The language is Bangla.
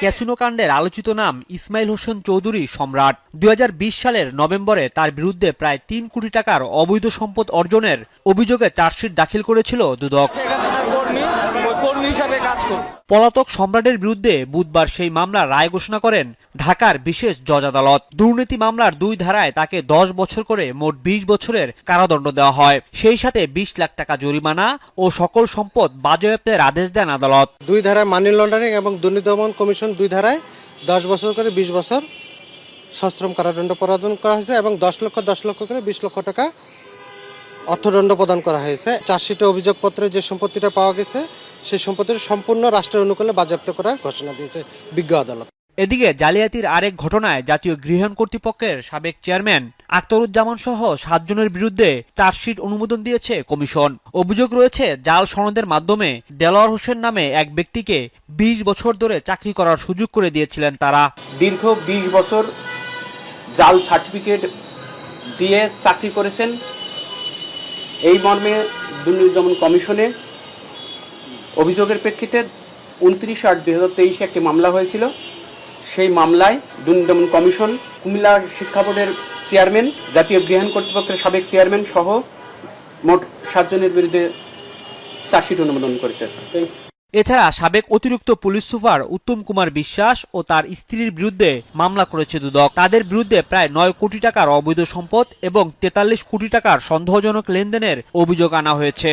ক্যাসিনো কাণ্ডের আলোচিত নাম ইসমাইল হোসেন চৌধুরী সম্রাট। 2020 সালের নভেম্বরে তার বিরুদ্ধে প্রায় 3 কোটি টাকার অবৈধ সম্পদ অর্জনের অভিযোগে চার্জশিট দাখিল করেছিল দুদক। পলাতক সম্রাটের বিরুদ্ধে বুধবার সেই মামলার রায় ঘোষণা করেন ঢাকার বিশেষ জজ আদালত। দুর্নীতি মামলার 2 ধারায় তাকে 10 বছর করে মোট 20 বছরের কারাদণ্ড দেওয়া হয়। সেই সাথে 20 লাখ টাকা জরিমানা ও সকল সম্পদ বাজেয়াপ্তের আদেশ দেন আদালত। 2 ধারায় মানি লন্ডারিং এবং দুর্নীতি দমন কমিশন 2 ধারায় 10 বছর করে 20 বছর সশ্রম কারাদণ্ড প্রদান করা হয়েছে এবং 10 লক্ষ করে 20 লক্ষ টাকা অর্থদণ্ড প্রদান করা হয়েছে। চার্জশিটে অভিযোগপত্রে যে সম্পত্তিটা পাওয়া গেছে সেই সম্পত্তির সম্পূর্ণ রাষ্ট্রের অনুকূলে বাজেয়াপ্ত করার ঘোষণা দিয়েছে বিজ্ঞ আদালত। এদিকে জালিয়াতির আরেক ঘটনায় জাতীয় গৃহায়ণ কর্তৃপক্ষের সাবেক চেয়ারম্যান আখতারুজ্জামান সহ 7 জনের বিরুদ্ধে চার্জশিট অনুমোদন দিয়েছে কমিশন। অভিযোগ রয়েছে জাল সনদের মাধ্যমে দেলোয়ার হোসেন নামে এক ব্যক্তিকে 20 বছর ধরে চাকরি করার সুযোগ করে দিয়েছিলেন তারা। দীর্ঘ 20 বছর জাল সার্টিফিকেট দিয়ে চাকরি করেছেন। এই মর্মে দুর্নীতি দমন কমিশনে অভিযোগের প্রেক্ষিতে 29/8/2023 একটি মামলা হয়েছিল। সেই মামলায় দুর্নীতি দমন কমিশন কুমিল্লা শিক্ষা বোর্ডের চেয়ারম্যান, জাতীয় গৃহায়ণ কর্তৃপক্ষের সাবেক চেয়ারম্যান সহ মোট 7 জনের বিরুদ্ধে চার্জশিট অনুমোদন করেছে। এছাড়া সাবেক অতিরিক্ত পুলিশ সুপার উত্তম কুমার বিশ্বাস ও তার স্ত্রীর বিরুদ্ধে মামলা করেছে দুদক। তাদের বিরুদ্ধে প্রায় 9 কোটি টাকার অবৈধ সম্পদ এবং 43 কোটি টাকার সন্দেহজনক লেনদেনের অভিযোগ আনা হয়েছে।